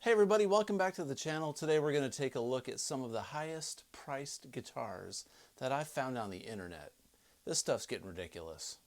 Hey everybody, welcome back to the channel. Today we're going to take a look at some of the highest priced guitars that I've found on the internet. This stuff's getting ridiculous.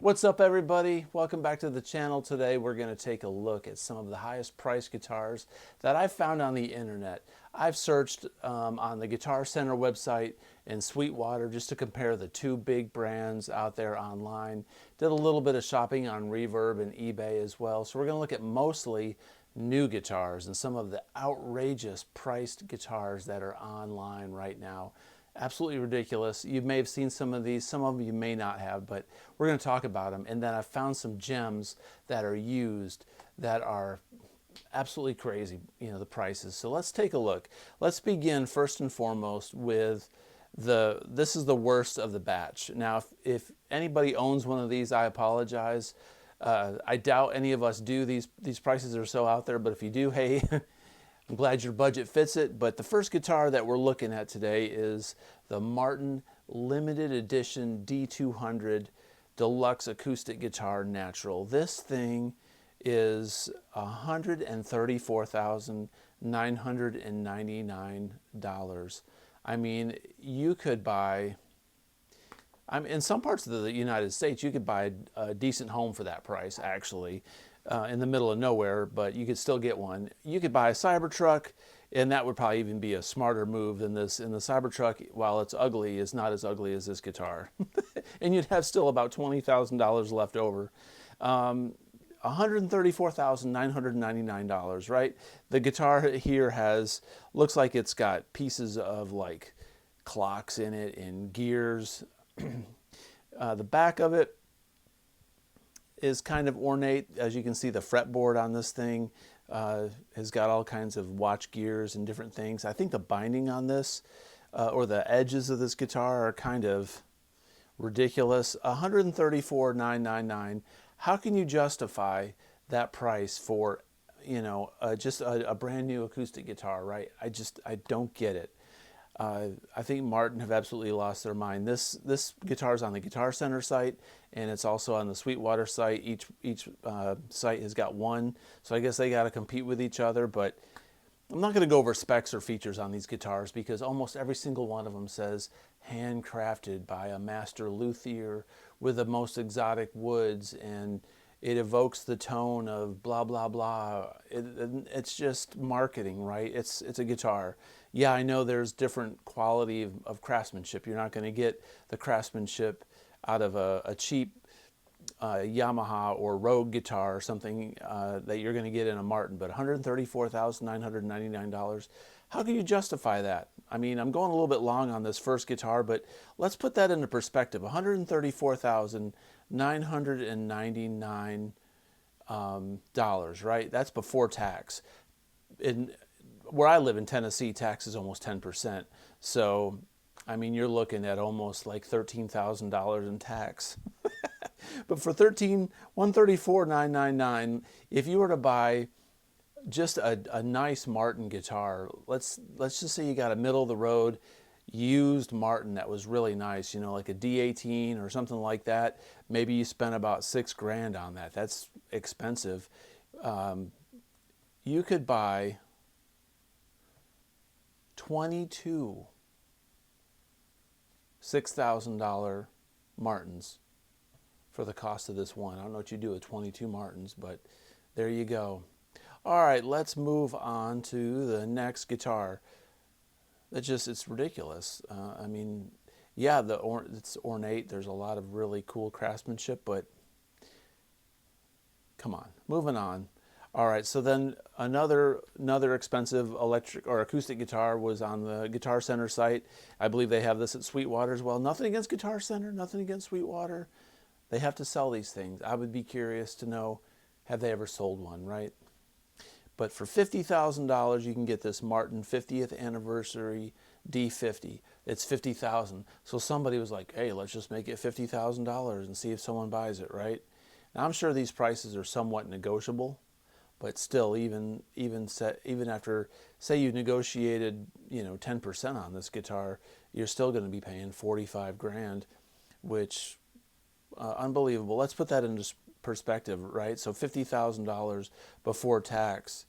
What's up everybody? Welcome back to the channel. Today we're going to take a look at some of the highest priced guitars that I've found on the internet. I've searched on the Guitar Center website in Sweetwater just to compare the two big brands out there online. Did a little bit of shopping on Reverb and eBay as well. So we're going to look at mostly new guitars and some of the outrageous priced guitars that are online right now. Absolutely ridiculous. You may have seen some of these, some of them you may not have, but we're going to talk about them. And then I found some gems that are used that are absolutely crazy, the prices. So let's take a look. Let's begin first and foremost with this is the worst of the batch. Now, if anybody owns one of these, I apologize. I doubt any of us do. These prices are so out there, but if you do, hey, I'm glad your budget fits it. But the first guitar that we're looking at today is the Martin Limited Edition D200 Deluxe Acoustic Guitar Natural. This thing is $134,999. I mean, you could buy, in some parts of the United States, you could buy a decent home for that price, actually. In the middle of nowhere, but you could still get one. You could buy a Cybertruck, and that would probably even be a smarter move than this. And the Cybertruck, while it's ugly, is not as ugly as this guitar. And you'd have still about $20,000 left over. $134,999, right? The guitar here looks like it's got pieces of like clocks in it and gears. The back of it is kind of ornate. As you can see, the fretboard on this thing has got all kinds of watch gears and different things. I think the binding on this, or the edges of this guitar, are kind of ridiculous. $134,999. How can you justify that price for, just a brand new acoustic guitar, right? I don't get it. I think Martin have absolutely lost their mind. This guitar is on the Guitar Center site, and it's also on the Sweetwater site. Each site has got one, so I guess they got to compete with each other. But I'm not going to go over specs or features on these guitars because almost every single one of them says handcrafted by a master luthier with the most exotic woods, and it evokes the tone of blah blah blah. It's just marketing, right? It's a guitar. Yeah, I know there's different quality of craftsmanship. You're not going to get the craftsmanship out of a cheap Yamaha or Rogue guitar or something that you're going to get in a Martin. But $134,999, how can you justify that? I mean, I'm going a little bit long on this first guitar, but let's put that into perspective. $134,999, right? That's before tax. Where I live in Tennessee, tax is almost 10%. So, I mean, you're looking at almost like $13,000 in tax. But for $134,999, if you were to buy just a nice Martin guitar, let's just say you got a middle of the road used Martin that was really nice, like a D18 or something like that. Maybe you spent about $6,000 on that. That's expensive. You could buy 22 $6,000 Martins for the cost of this one. I don't know what you do with 22 Martins, but there you go. All right, let's move on to the next guitar. It's ridiculous. I mean, yeah, it's ornate. There's a lot of really cool craftsmanship, but come on, moving on. All right, so then another expensive electric or acoustic guitar was on the Guitar Center site. I believe they have this at Sweetwater as well. Nothing against Guitar Center, nothing against Sweetwater. They have to sell these things. I would be curious to know, have they ever sold one, right? But for $50,000, you can get this Martin 50th Anniversary D50. It's $50,000. So somebody was like, hey, let's just make it $50,000 and see if someone buys it, right? Now, I'm sure these prices are somewhat negotiable, but still, even after, say you negotiated, 10% on this guitar, you're still going to be paying 45 grand, which unbelievable. Let's put that into perspective, right? So $50,000 before tax.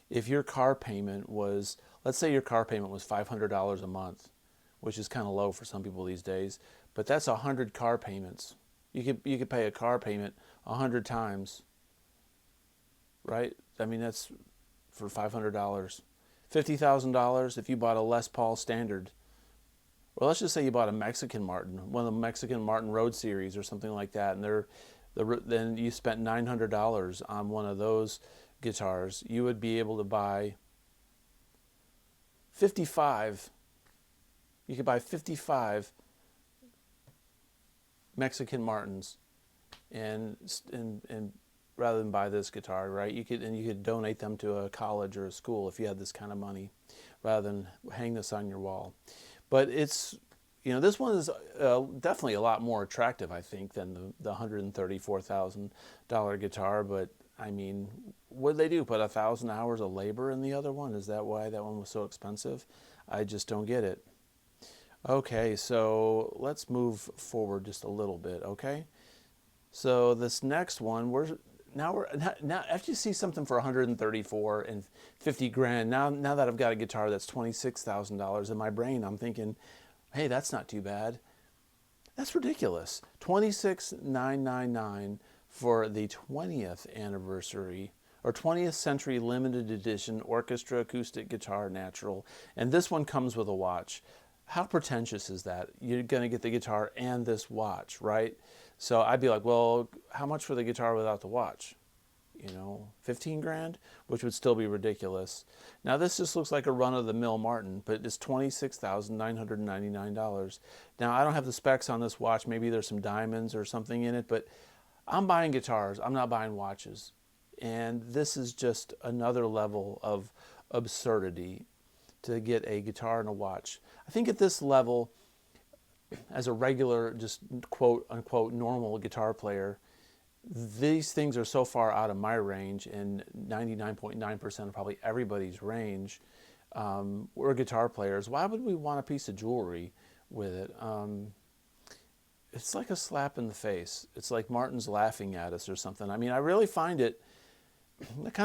If your car payment was, let's say your car payment was $500 a month, which is kind of low for some people these days, but that's 100 car payments. You could pay a car payment 100 times, right? I mean, that's for $500. $50,000 if you bought a Les Paul Standard. Well, let's just say you bought a Mexican Martin, one of the Mexican Martin Road Series or something like that, and then you spent $900 on one of those guitars. You would be able to buy 55. You could buy 55 Mexican Martins, and rather than buy this guitar, right? You could donate them to a college or a school if you had this kind of money, rather than hang this on your wall. But it's, this one is definitely a lot more attractive, I think, than the $134,000 guitar. But I mean, what did they do? Put 1,000 hours of labor in the other one? Is that why that one was so expensive? I just don't get it. Okay, so let's move forward just a little bit. Okay, so this next one, now after you see something for 134 and 50 grand, now that I've got a guitar that's $26,000 in my brain, I'm thinking, hey, that's not too bad. That's ridiculous. $26,999 for the 20th anniversary or 20th century limited edition orchestra acoustic guitar natural, and this one comes with a watch. How pretentious is that? You're going to get the guitar and this watch, right? So I'd be like, well, how much for the guitar without the watch? 15 grand, which would still be ridiculous. Now this just looks like a run-of-the-mill Martin, but it's $26,999. Now I don't have the specs on this watch. Maybe there's some diamonds or something in it, but I'm buying guitars. I'm not buying watches. And this is just another level of absurdity to get a guitar and a watch. I think at this level, as a regular, just quote unquote normal guitar player, these things are so far out of my range, and 99.9% of probably everybody's range. We're guitar players. Why would we want a piece of jewelry with it? It's like a slap in the face. It's like Martin's laughing at us or something. I mean, I really kind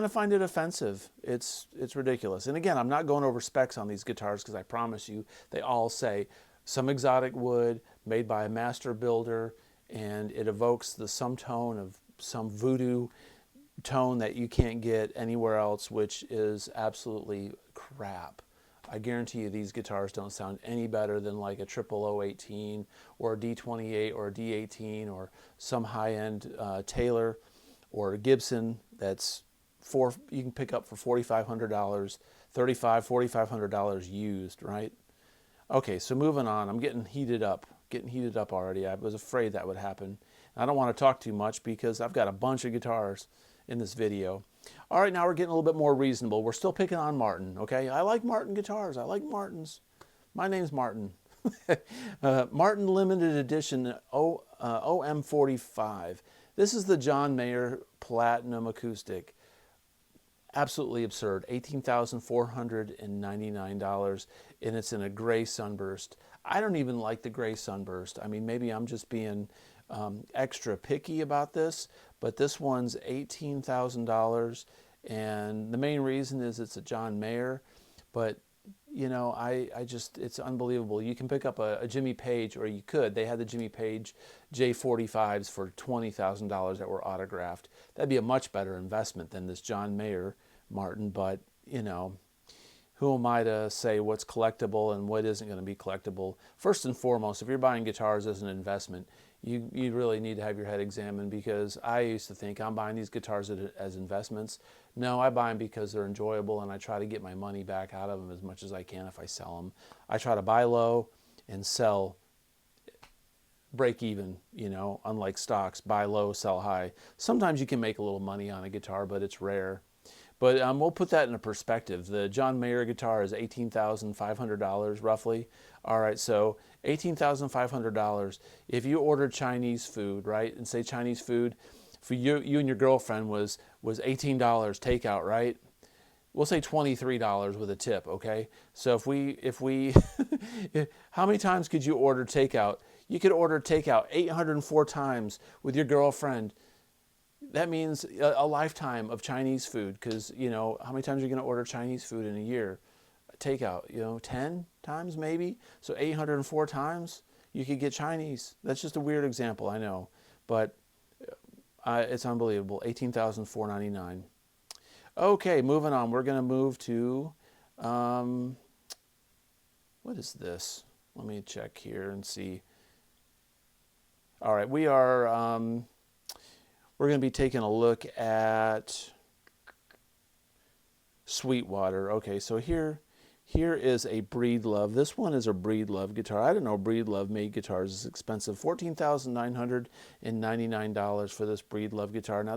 of find it offensive. It's ridiculous. And again, I'm not going over specs on these guitars because I promise you they all say some exotic wood made by a master builder, and it evokes the some tone of some voodoo tone that you can't get anywhere else, which is absolutely crap. I guarantee you these guitars don't sound any better than like a 0018 or a D28 or a D18 or some high-end Taylor or a Gibson that's you can pick up for $4,500, $4,500 used, right? Okay, so moving on. I'm getting heated up already. I was afraid that would happen. I don't want to talk too much because I've got a bunch of guitars in this video. All right, now we're getting a little bit more reasonable. We're still picking on Martin, okay? I like Martin guitars. I like Martins. My name's Martin. Martin Limited Edition OM45. This is the John Mayer Platinum Acoustic. Absolutely absurd. $18,499, and it's in a gray sunburst. I don't even like the gray sunburst. I mean, maybe I'm just being extra picky about this, but this one's $18,000, and the main reason is it's a John Mayer, but I just, it's unbelievable. You can pick up a Jimmy Page, or they had the Jimmy Page J45s for $20,000 that were autographed. That'd be a much better investment than this John Mayer Martin, but who am I to say what's collectible and what isn't going to be collectible? First and foremost, if you're buying guitars as an investment, you really need to have your head examined, because I used to think I'm buying these guitars as investments. No, I buy them because they're enjoyable, and I try to get my money back out of them as much as I can if I sell them. I try to buy low and sell, break even, unlike stocks, buy low, sell high. Sometimes you can make a little money on a guitar, but it's rare. But we'll put that into perspective. The John Mayer guitar is $18,500 roughly. All right, so $18,500. If you order Chinese food, right, and say Chinese food for you and your girlfriend was $18 takeout, right? We'll say $23 with a tip, okay? So if we how many times could you order takeout? You could order takeout 804 times with your girlfriend. That means a lifetime of Chinese food, because, you know, how many times are you going to order Chinese food in a year? Takeout, you know, 10 times maybe? So 804 times you could get Chinese. That's just a weird example, I know, but it's unbelievable. $18,499. Okay, moving on. We're going to move to, what is this? Let me check here and see. All right, we're going to be taking a look at Sweetwater. Okay, so here is a Breedlove. This one is a Breedlove guitar. I didn't know Breedlove made guitars this expensive. $14,999 for this Breedlove guitar. Now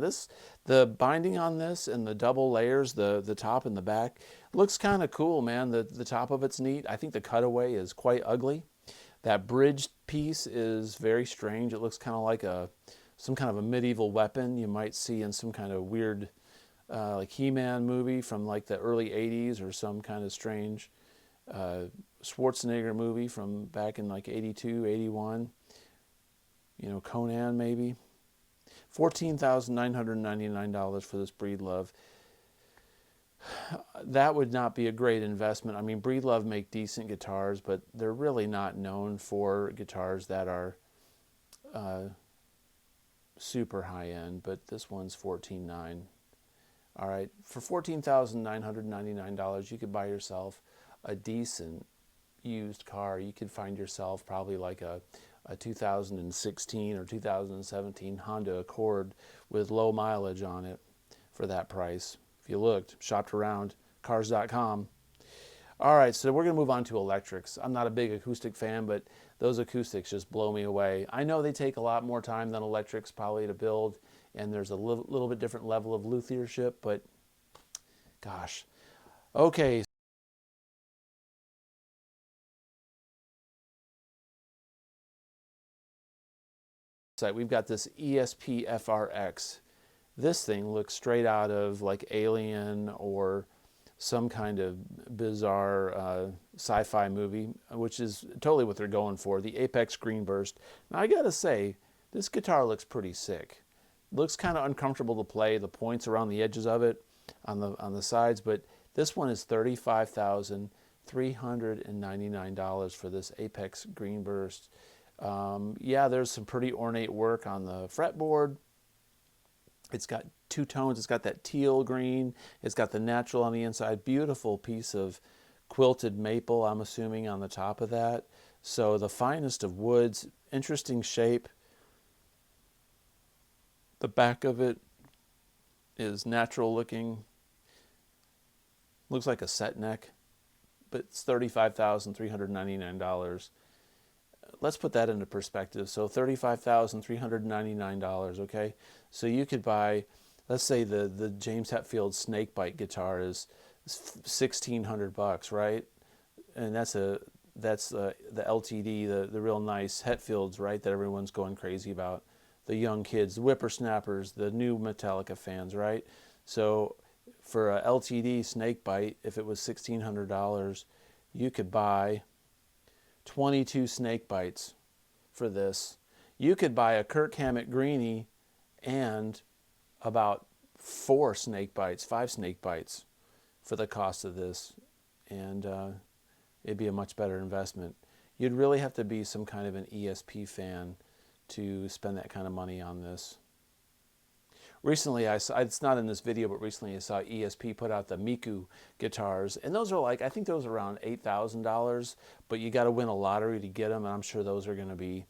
the binding on this and the double layers, the top and the back, looks kind of cool, man. The top of it's neat. I think the cutaway is quite ugly. That bridge piece is very strange. It looks kind of like some kind of a medieval weapon you might see in some kind of weird like He-Man movie from like the early 80s, or some kind of strange Schwarzenegger movie from back in like 82, 81. You know, Conan maybe. $14,999 for this Breedlove. That would not be a great investment. I mean, Breedlove make decent guitars, but they're really not known for guitars that are super high end. But this one's $14,999. All right, for $14,999, you could buy yourself a decent used car. You could find yourself probably like a 2016 or 2017 Honda Accord with low mileage on it for that price. If you looked, shopped around, cars.com. All right, so we're going to move on to electrics. I'm not a big acoustic fan, but those acoustics just blow me away. I know they take a lot more time than electrics probably to build, and there's a little bit different level of luthiership, but gosh. Okay. We've got this ESP FRX. This thing looks straight out of like Alien or some kind of bizarre sci-fi movie, which is totally what they're going for, the Apex Greenburst. Now I gotta say, this guitar looks pretty sick. Looks kind of uncomfortable to play, the points around the edges of it on the sides, but this one is $35,399 for this Apex Greenburst. Yeah, there's some pretty ornate work on the fretboard. It's got two tones. It's got that teal green. It's got the natural on the inside. Beautiful piece of quilted maple, I'm assuming, on the top of that. So the finest of woods. Interesting shape. The back of it is natural looking. Looks like a set neck, but it's $35,399. Let's put that into perspective. So $35,399, okay? So you could buy, let's say the James Hetfield Snakebite guitar is $1,600, right? And that's the LTD, the real nice Hetfields, right, that everyone's going crazy about. The young kids, the whippersnappers, the new Metallica fans, right? So for a LTD Snakebite, if it was $1,600, you could buy 22 snake bites for this. You could buy a Kirk Hammett Greeny and about 5 snake bites for the cost of this, and it'd be a much better investment. You'd really have to be some kind of an ESP fan to spend that kind of money on this. Recently, it's not in this video, but recently I saw ESP put out the Miku guitars, and those are like, I think those are around $8,000, but you got to win a lottery to get them, and I'm sure those are going to be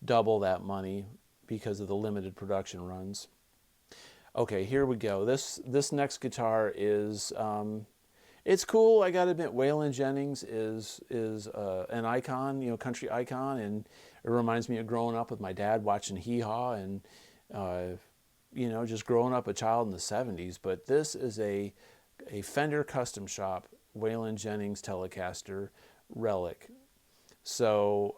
double that money because of the limited production runs. Okay, here we go. This next guitar is, it's cool. I got to admit, Waylon Jennings is an icon, you know, country icon, and it reminds me of growing up with my dad watching Hee Haw and you know, just growing up a child in the 70s. But this is a Fender Custom Shop Waylon Jennings Telecaster Relic. So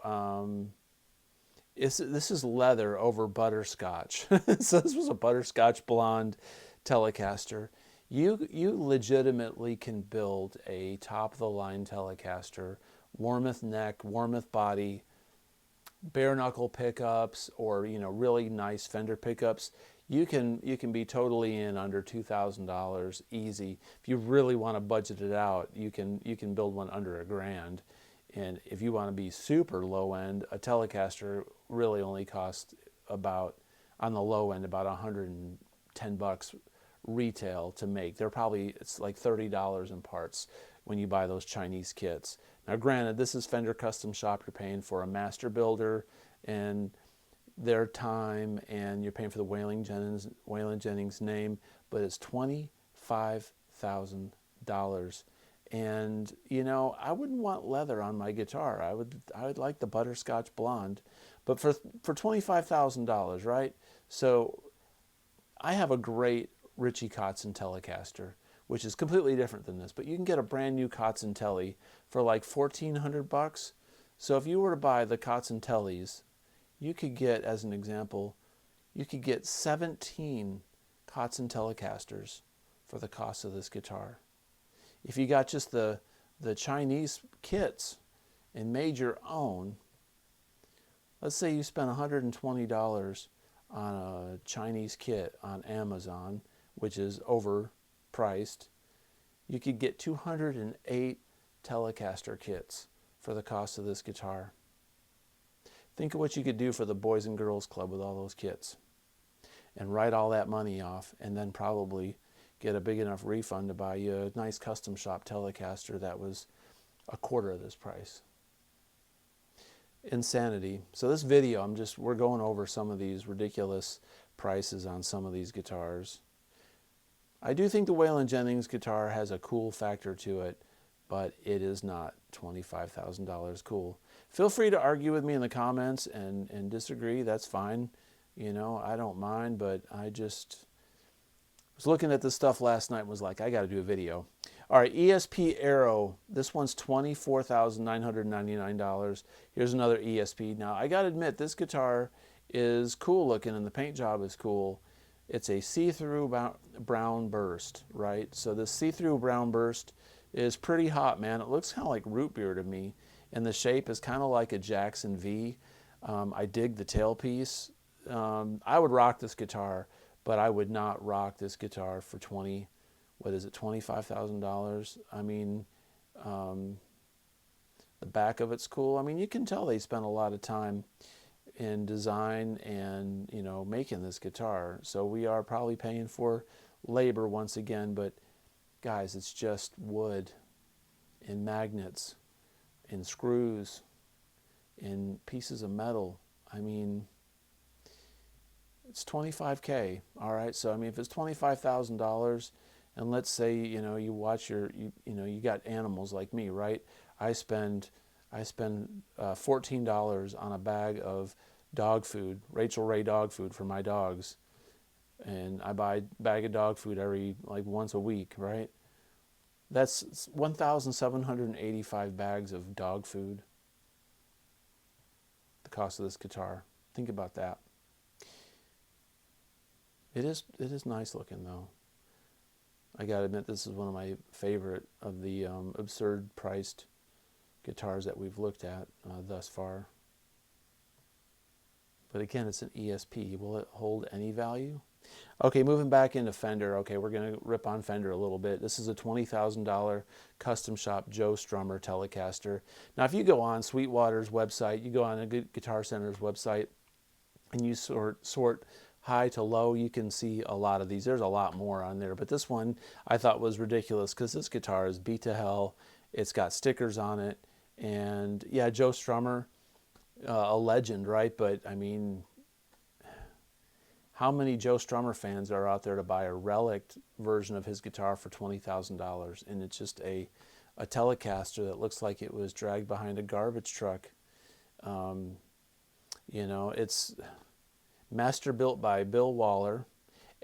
This is leather over butterscotch. So this was a butterscotch blonde Telecaster. You legitimately can build a top of the line Telecaster, Warmoth neck, Warmoth body, bare knuckle pickups, or really nice Fender pickups. You can be totally in under $2,000 easy. If you really want to budget it out, you can build one under $1,000. And if you want to be super low end, a Telecaster really only costs about, on the low end, about $110 retail to make. It's like $30 in parts when you buy those Chinese kits. Now granted, this is Fender Custom Shop. You're paying for a master builder and their time, and you're paying for the Waylon Jennings name, but it's $25,000. And I wouldn't want leather on my guitar. I would like the butterscotch blonde, but for $25,000, right? So I have a great Richie Kotzen Telecaster, which is completely different than this, but you can get a brand new Kotzen Tele for like $1,400. So if you were to buy the Kotzen Teles, you could get, as an example, you could get 17 Kotzen Telecasters for the cost of this guitar. If you got just the Chinese kits and made your own, let's say you spent $120 on a Chinese kit on Amazon, which is overpriced, you could get 208 Telecaster kits for the cost of this guitar. Think of what you could do for the Boys and Girls Club with all those kits, and write all that money off, and then probably get a big enough refund to buy you a nice Custom Shop Telecaster that was a quarter of this price. Insanity. So this video, we're going over some of these ridiculous prices on some of these guitars. I do think the Waylon Jennings guitar has a cool factor to it, but it is not $25,000 cool. Feel free to argue with me in the comments and disagree. That's fine. I don't mind, but I just was looking at this stuff last night and was like, I got to do a video. All right, ESP Aero. This one's $24,999. Here's another ESP. Now, I got to admit, this guitar is cool looking and the paint job is cool. It's a see-through brown burst, right? So this see-through brown burst is pretty hot, man. It looks kind of like root beer to me, and the shape is kind of like a Jackson V. I dig the tailpiece. I would rock this guitar, but I would not rock this guitar for $25,000. I mean, the back of it's cool. I mean, you can tell they spent a lot of time in design and making this guitar. So we are probably paying for labor once again, but guys, it's just wood and magnets and screws and pieces of metal. I mean, it's $25K. All right, so I mean, if it's $25,000, and let's say you watch you got animals like me, right? I spend $14 on a bag of dog food, Rachel Ray dog food for my dogs, and I buy a bag of dog food once a week, right? That's 1,785 bags of dog food. The cost of this guitar. Think about that. It is nice looking though. I gotta admit, this is one of my favorite of the absurd priced guitars that we've looked at thus far. But again, it's an ESP. Will it hold any value? Okay, moving back into Fender. Okay, we're going to rip on Fender a little bit. This is a $20,000 Custom Shop Joe Strummer Telecaster. Now, if you go on Sweetwater's website, you go on a Guitar Center's website, and you sort high to low, you can see a lot of these. There's a lot more on there, but this one I thought was ridiculous because this guitar is beat to hell. It's got stickers on it, and yeah, Joe Strummer, a legend, right? But I mean, how many Joe Strummer fans are out there to buy a relic version of his guitar for $20,000? And it's just a Telecaster that looks like it was dragged behind a garbage truck. It's master built by Bill Waller,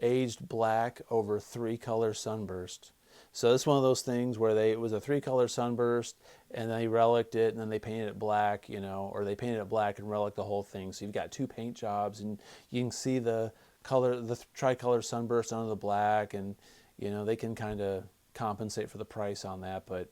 aged black over 3-color sunburst. So it's one of those things where it was a 3-color sunburst, and they reliced it, and then they painted it black, you know, or they painted it black and reliced the whole thing. So you've got 2 paint jobs, and you can see the color, the tricolor sunburst under the black, and you know they can kind of compensate for the price on that. But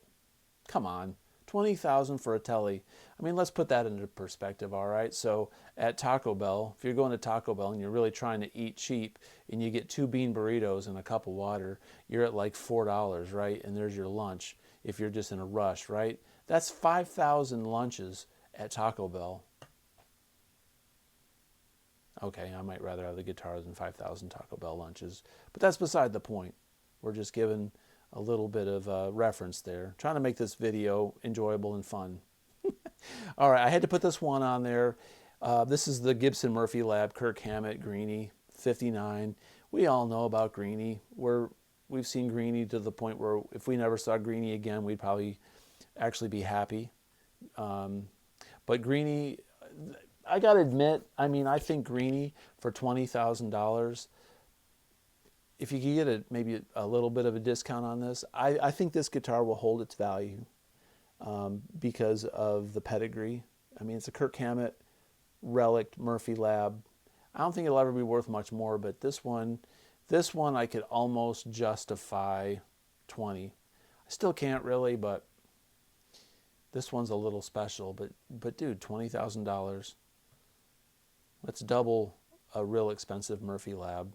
come on, $20,000 for a telly. I mean, let's put that into perspective, all right? So at Taco Bell, if you're going to Taco Bell and you're really trying to eat cheap and you get 2 bean burritos and a cup of water, you're at like $4, right? And there's your lunch if you're just in a rush, right? That's 5,000 lunches at Taco Bell. Okay, I might rather have the guitar than 5,000 Taco Bell lunches, but that's beside the point. We're just giving a little bit of reference there, trying to make this video enjoyable and fun. All right, I had to put this one on there. This is the Gibson Murphy Lab Kirk Hammett Greeny 59. We all know about Greeny. We've seen Greeny to the point where if we never saw Greeny again, we'd probably actually be happy. But Greeny, I gotta admit, I mean, I think Greeny for $20,000, if you could get maybe a little bit of a discount on this, I think this guitar will hold its value because of the pedigree. I mean, it's a Kirk Hammett relic Murphy Lab. I don't think it'll ever be worth much more, but this one I could almost justify 20. I still can't really, but this one's a little special. But dude, $20,000. That's double a real expensive Murphy Lab.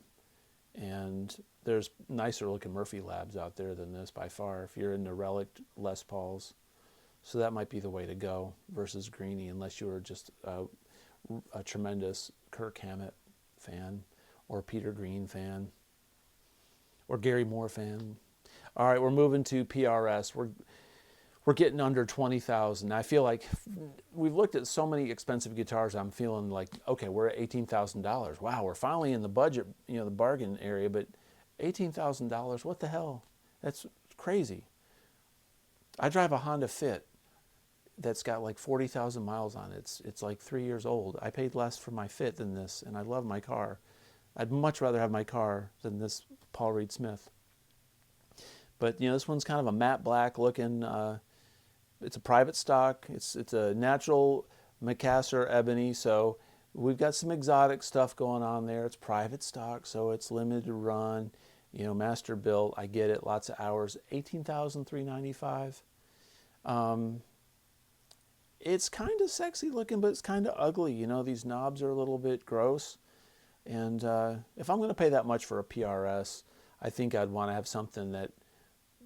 And there's nicer looking Murphy Labs out there than this by far if you're into relic Les Pauls. So that might be the way to go versus Greeny, unless you were just a tremendous Kirk Hammett fan or Peter Green fan or Gary Moore fan. All right, we're moving to PRS. We're getting under 20,000. I feel like we've looked at so many expensive guitars. I'm feeling like, okay, we're at $18,000. Wow, we're finally in the budget, you know, the bargain area. But $18,000, what the hell? That's crazy. I drive a Honda Fit that's got like 40,000 miles on it. It's like 3 years old. I paid less for my Fit than this, and I love my car. I'd much rather have my car than this Paul Reed Smith. But you know, this one's kind of a matte black looking. It's a private stock. It's a natural Macassar ebony. So we've got some exotic stuff going on there. It's private stock, so it's limited run. You know, master built. I get it. Lots of hours. $18,395. It's kind of sexy looking, but it's kind of ugly. You know, these knobs are a little bit gross. And if I'm going to pay that much for a PRS, I think I'd want to have something that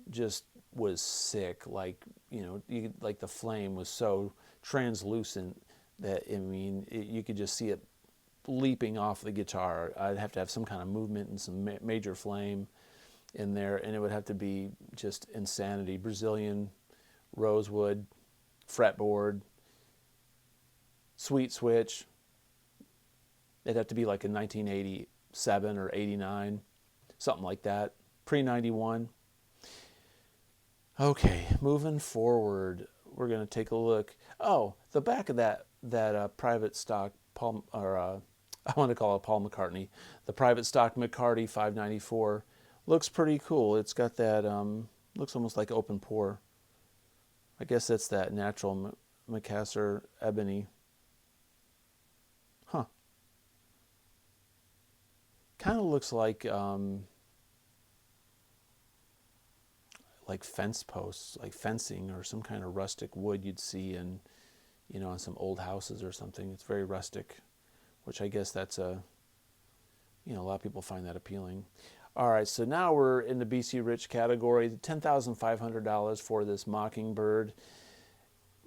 just was sick. Like, you know, like the flame was so translucent that, I mean, you could just see it leaping off the guitar. I'd have to have some kind of movement and some major flame in there, and it would have to be just insanity. Brazilian rosewood fretboard, sweet switch. It'd have to be like a 1987 or 89, something like that, pre-91. Okay, moving forward, we're going to take a look. Oh, the back of that private stock Paul, or I want to call it Paul McCartney, the private stock McCarty 594 looks pretty cool. It's got that looks almost like open pore. I guess that's that natural Macassar ebony. Huh. Kind of looks like fence posts, like fencing or some kind of rustic wood you'd see in, you know, in some old houses or something. It's very rustic, which I guess that's a lot of people find that appealing. All right, so now we're in the BC Rich category, $10,500 for this Mockingbird.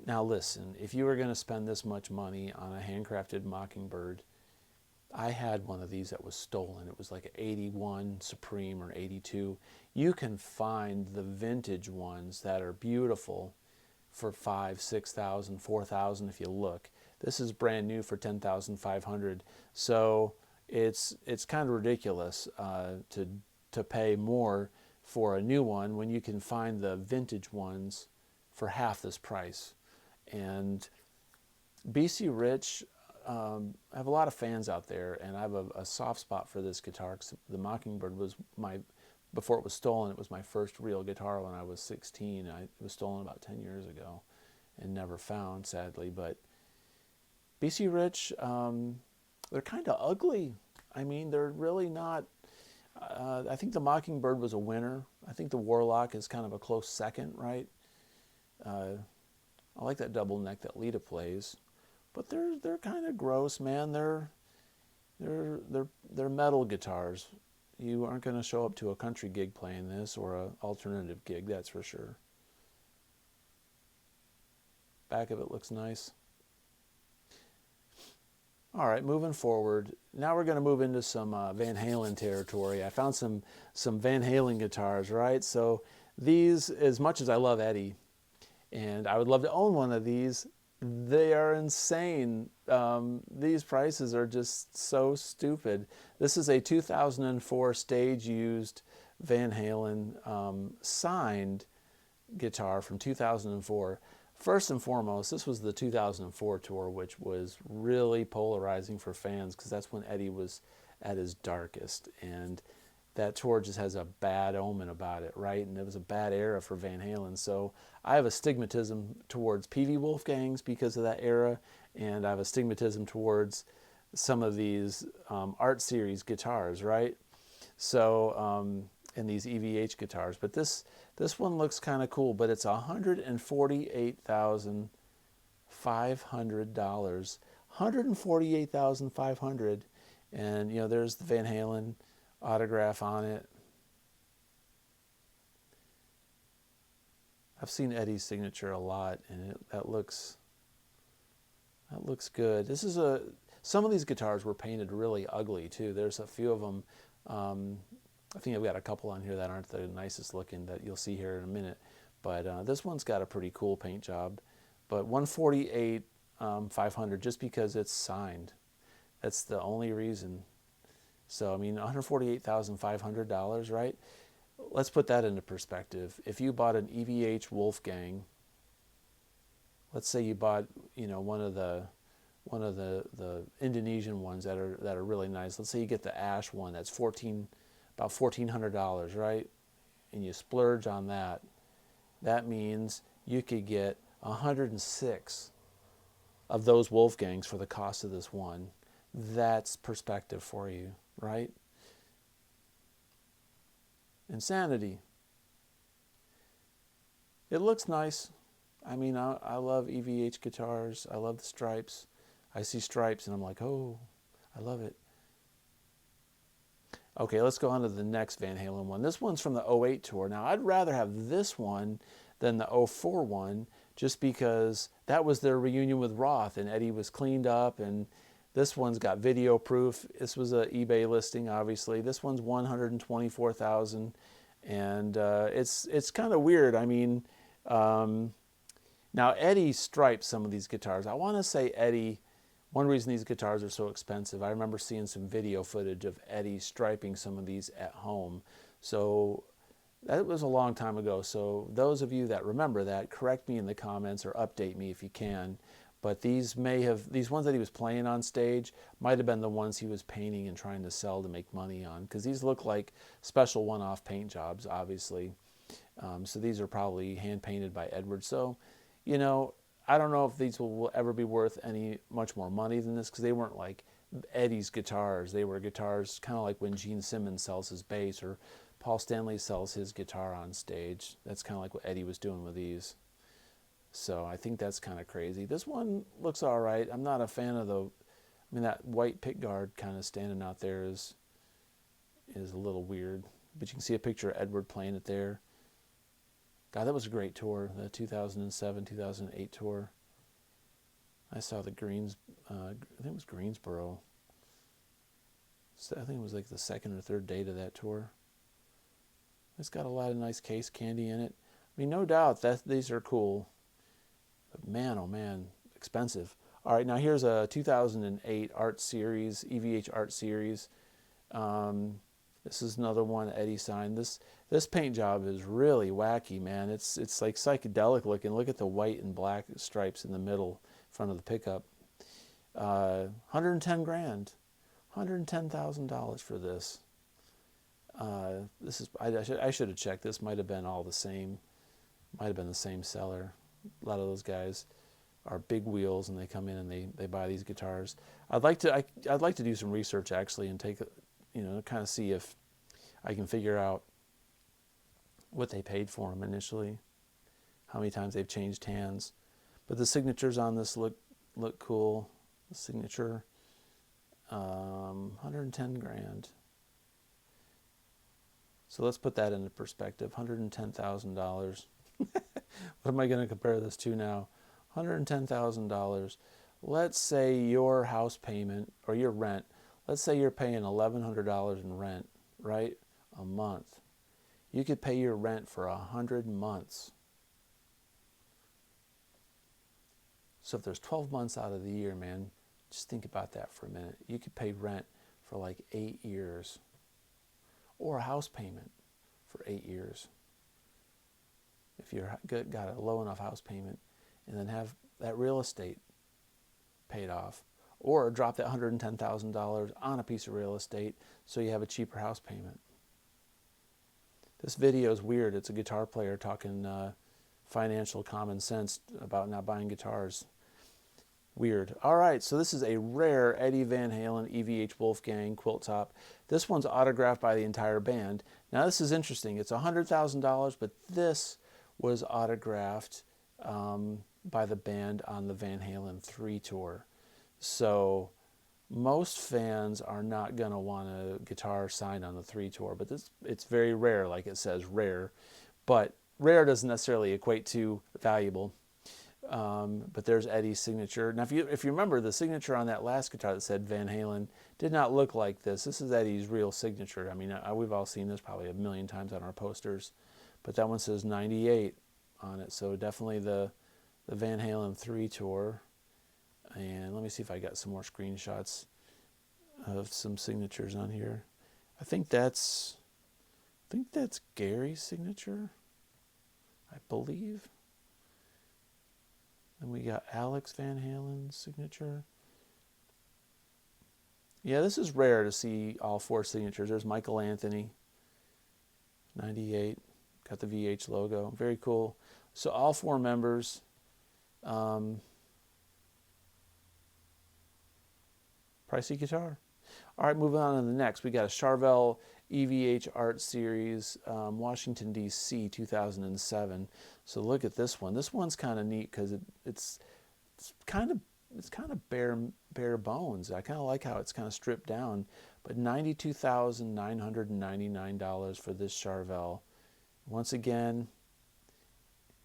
Now listen, if you were going to spend this much money on a handcrafted Mockingbird, I had one of these that was stolen. It was like an 81 Supreme or 82. You can find the vintage ones that are beautiful for $5,000, $6,000, $4,000 if you look. This is brand new for $10,500. So it's kind of ridiculous to pay more for a new one when you can find the vintage ones for half this price. And BC Rich, I have a lot of fans out there, and I have a soft spot for this guitar because the Mockingbird was my before it was stolen. It was my first real guitar when I was 16. It was stolen about 10 years ago and never found, sadly. But BC Rich, they're kind of ugly. I mean, they're really not. I think the Mockingbird was a winner. I think the Warlock is kind of a close second, right? I like that double neck that Lita plays, but they're kind of gross, man. They're metal guitars. You aren't going to show up to a country gig playing this, or an alternative gig, that's for sure. Back of it looks nice. All right, moving forward. Now we're going to move into some Van Halen territory. I found some Van Halen guitars, right? So these, as much as I love Eddie, and I would love to own one of these, they are insane. These prices are just so stupid. This is a 2004 stage-used Van Halen signed guitar from 2004. First and foremost, this was the 2004 tour, which was really polarizing for fans because that's when Eddie was at his darkest. And that tour just has a bad omen about it, right? And it was a bad era for Van Halen. So I have a stigmatism towards PV Wolfgangs because of that era, and I have a stigmatism towards some of these art series guitars, right? So, and these EVH guitars. But this one looks kind of cool, but it's $148,500. $148,500, and you know, there's the Van Halen autograph on it. I've seen Eddie's signature a lot, and that looks good. This is some of these guitars were painted really ugly too. There's a few of them. I think I've got a couple on here that aren't the nicest looking that you'll see here in a minute, but this one's got a pretty cool paint job. But $148,500 just because it's signed. That's the only reason. So I mean, $148,500, right? Let's put that into perspective. If you bought an EVH Wolfgang, let's say you bought, you know, one of the Indonesian ones that are really nice. Let's say you get the Ash one that's about $1,400, right? And you splurge on that. That means you could get 106 of those Wolfgangs for the cost of this one. That's perspective for you, right? Insanity. It looks nice. I mean, I love EVH guitars. I love the stripes. I see stripes and I'm like, oh, I love it. Okay, let's go on to the next Van Halen one. This one's from the 08 tour. Now, I'd rather have this one than the 04 one, just because that was their reunion with Roth, and Eddie was cleaned up, and this one's got video proof. This was an eBay listing, obviously. This one's $124,000, and it's kind of weird. I mean, now Eddie striped some of these guitars. I want to say Eddie. One reason these guitars are so expensive, I remember seeing some video footage of Eddie striping some of these at home. So that was a long time ago. So those of you that remember that, correct me in the comments or update me if you can. But these ones that he was playing on stage might have been the ones he was painting and trying to sell to make money on, because these look like special one-off paint jobs, obviously. So these are probably hand-painted by Edward. So, you know, I don't know if these will ever be worth much more money than this, because they weren't like Eddie's guitars. They were guitars kind of like when Gene Simmons sells his bass or Paul Stanley sells his guitar on stage. That's kind of like what Eddie was doing with these. So I think that's kind of crazy. This one looks all right. I'm not a fan of that white pickguard kind of standing out there is a little weird. But you can see a picture of Edward playing it there. God, that was a great tour, the 2007, 2008 tour. I saw the I think it was Greensboro. So I think it was like the second or third date of that tour. It's got a lot of nice case candy in it. I mean, no doubt that these are cool. But man, oh man, expensive. All right, now here's a 2008 Art Series, EVH Art Series. This is another one Eddie signed. This paint job is really wacky, man. It's like psychedelic looking. Look at the white and black stripes in the middle, front of the pickup. 110 grand, $110,000 for this. This is, I should have checked. This might have been all the same. Might have been the same seller. A lot of those guys are big wheels, and they come in and they buy these guitars. I'd like to do some research actually and take, kind of see if I can figure out what they paid for them initially, how many times they've changed hands. But the signatures on this look cool. The signature, 110 grand. So let's put that into perspective. $110,000. What am I going to compare this to now? $110,000. Let's say your house payment or your rent, let's say you're paying $1,100 in rent, right? A month. You could pay your rent for 100 months. So if there's 12 months out of the year, man, just think about that for a minute. You could pay rent for like 8 years, or a house payment for 8 years. If you've got a low enough house payment, and then have that real estate paid off, or drop that $110,000 on a piece of real estate so you have a cheaper house payment. This video is weird. It's a guitar player talking financial common sense about not buying guitars. Weird. All right, so this is a rare Eddie Van Halen EVH Wolfgang quilt top. This one's autographed by the entire band. Now this is interesting. It's $100,000, but this was autographed by the band on the Van Halen 3 tour. So most fans are not going to want a guitar signed on the 3 tour, but it's very rare, like it says, rare. But rare doesn't necessarily equate to valuable. But there's Eddie's signature. Now, if you remember, the signature on that last guitar that said Van Halen did not look like this. This is Eddie's real signature. I mean, we've all seen this probably a million times on our posters. But that one says 98 on it, so definitely the Van Halen 3 tour. And let me see if I got some more screenshots of some signatures on here. I think that's Gary's signature, I believe. And we got Alex Van Halen's signature. Yeah, this is rare to see all 4 signatures. There's Michael Anthony, 98. Got the VH logo. Very cool. So all 4 members. Pricey guitar. All right, moving on to the next. We got a Charvel EVH Art Series, Washington, D.C., 2007. So look at this one. This one's kind of neat because it's kind of bare bones. I kind of like how it's kind of stripped down. But $92,999 for this Charvel. Once again,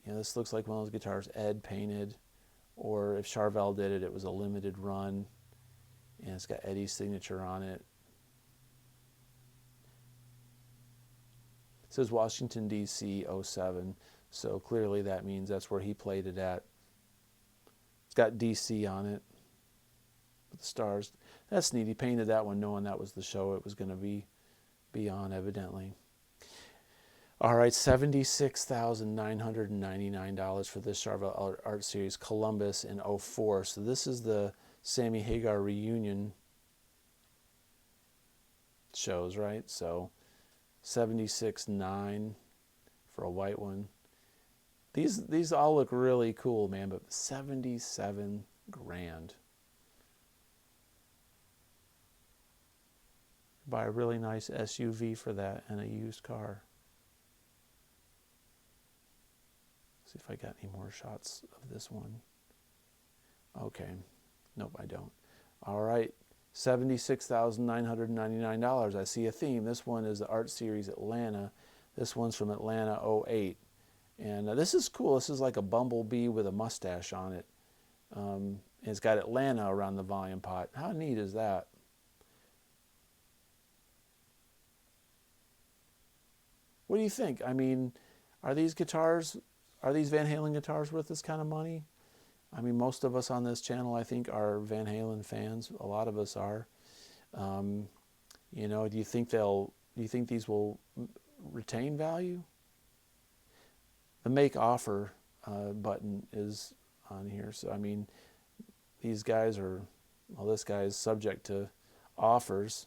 this looks like one of those guitars Ed painted, or if Charvel did it, it was a limited run. And it's got Eddie's signature on it. It says Washington, D.C., 07. So clearly that means that's where he played it at. It's got D.C. on it with the stars. That's neat. He painted that one knowing that was the show it was going to be on, evidently. All right, $76,999 for this Charvel Art Series, Columbus in 04. So this is the Sammy Hagar reunion shows, right? So $76,900 for a white one. These all look really cool, man, but 77 grand. Buy a really nice SUV for that and a used car. See if I got any more shots of this one. Okay. Nope, I don't. All right. $76,999. I see a theme. This one is the Art Series Atlanta. This one's from Atlanta 08. And this is cool. This is like a bumblebee with a mustache on it. And it's got Atlanta around the volume pot. How neat is that? What do you think? I mean, are these Van Halen guitars worth this kind of money? I mean, most of us on this channel, I think, are Van Halen fans. A lot of us are. Do you think these will retain value? The make offer button is on here. So, I mean, these guys this guy is subject to offers.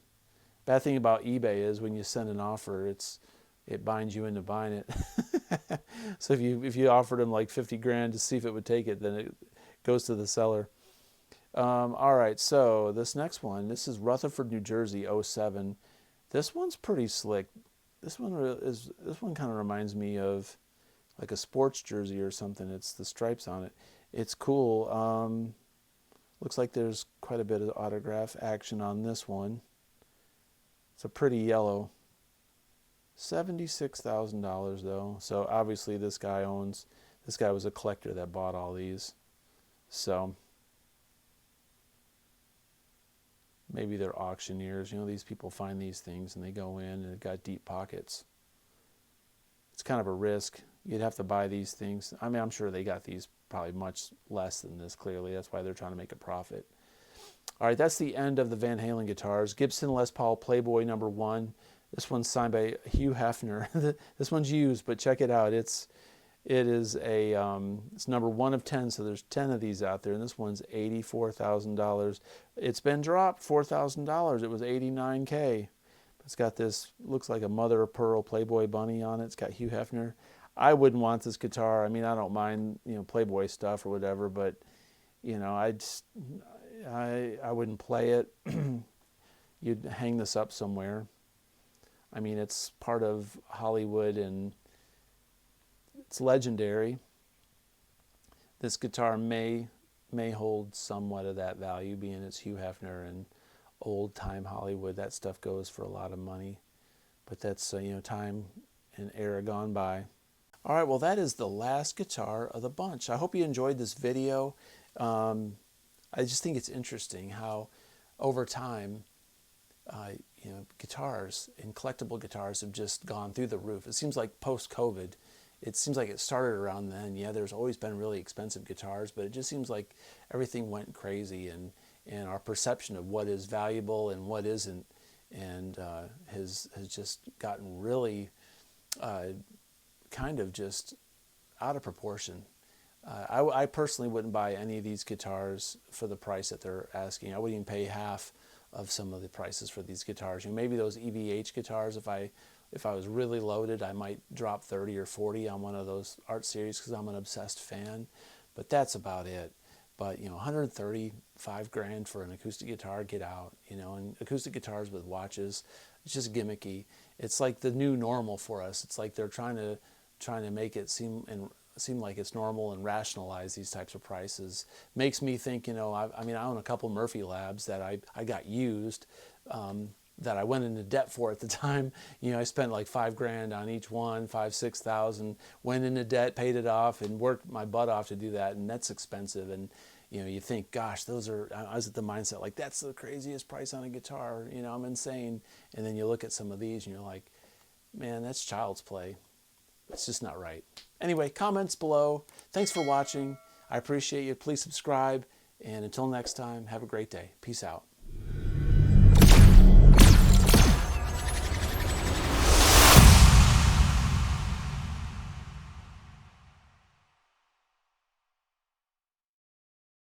Bad thing about eBay is when you send an offer, it's it binds you into buying it. So if you offered him like 50 grand to see if it would take it, then it goes to the seller. All right, so this next one, this is Rutherford, New Jersey, '07. This one's pretty slick. This one kind of reminds me of like a sports jersey or something. It's the stripes on it. It's cool. Looks like there's quite a bit of autograph action on this one. It's a pretty yellow. $76,000 though. So obviously this guy was a collector that bought all these. So maybe they're auctioneers. You know, these people find these things and they go in and they've got deep pockets. It's kind of a risk. You'd have to buy these things. I mean, I'm sure they got these probably much less than this, clearly. That's why they're trying to make a profit. All right, that's the end of the Van Halen guitars. Gibson Les Paul Playboy #1. This one's signed by Hugh Hefner. This one's used, but check it out. It's #1 of 10, so there's 10 of these out there, and this one's $84,000. It's been dropped $4,000. It was $89K. It's got this, looks like a mother of pearl Playboy bunny on it. It's got Hugh Hefner. I wouldn't want this guitar. I mean, I don't mind, you know, Playboy stuff or whatever, but you know, I wouldn't play it. You'd hang this up somewhere. I mean, it's part of Hollywood and it's legendary. This guitar may hold somewhat of that value, being it's Hugh Hefner and old time Hollywood. That stuff goes for a lot of money, but that's you know, time and era gone by. All right, well, that is the last guitar of the bunch. I hope you enjoyed this video. I just think it's interesting how over time, you know, guitars and collectible guitars have just gone through the roof. It seems like post-COVID, it seems like it started around then. Yeah, there's always been really expensive guitars, but it just seems like everything went crazy, and our perception of what is valuable and what isn't, and has just gotten really kind of just out of proportion. I personally wouldn't buy any of these guitars for the price that they're asking. I wouldn't even pay half of some of the prices for these guitars. You know, maybe those EVH guitars, if I was really loaded, I might drop 30 or 40 on one of those art series because I'm an obsessed fan, but that's about it. But you know, 135 grand for an acoustic guitar, get out. You know, and acoustic guitars with watches, it's just gimmicky. It's like the new normal for us. It's like they're trying to make it seem like it's normal and rationalize these types of prices. Makes me think, you know, I mean, I own a couple Murphy Labs that I got used, that I went into debt for at the time. You know, I spent like 5 grand on each one, 5,000-6,000, went into debt, paid it off, and worked my butt off to do that, and that's expensive. And you know, you think, gosh, I was at the mindset like, that's the craziest price on a guitar, you know, I'm insane. And then you look at some of these and you're like, man, that's child's play. It's just not right. Anyway, comments below. Thanks for watching. I appreciate you. Please subscribe. And until next time, have a great day. Peace out.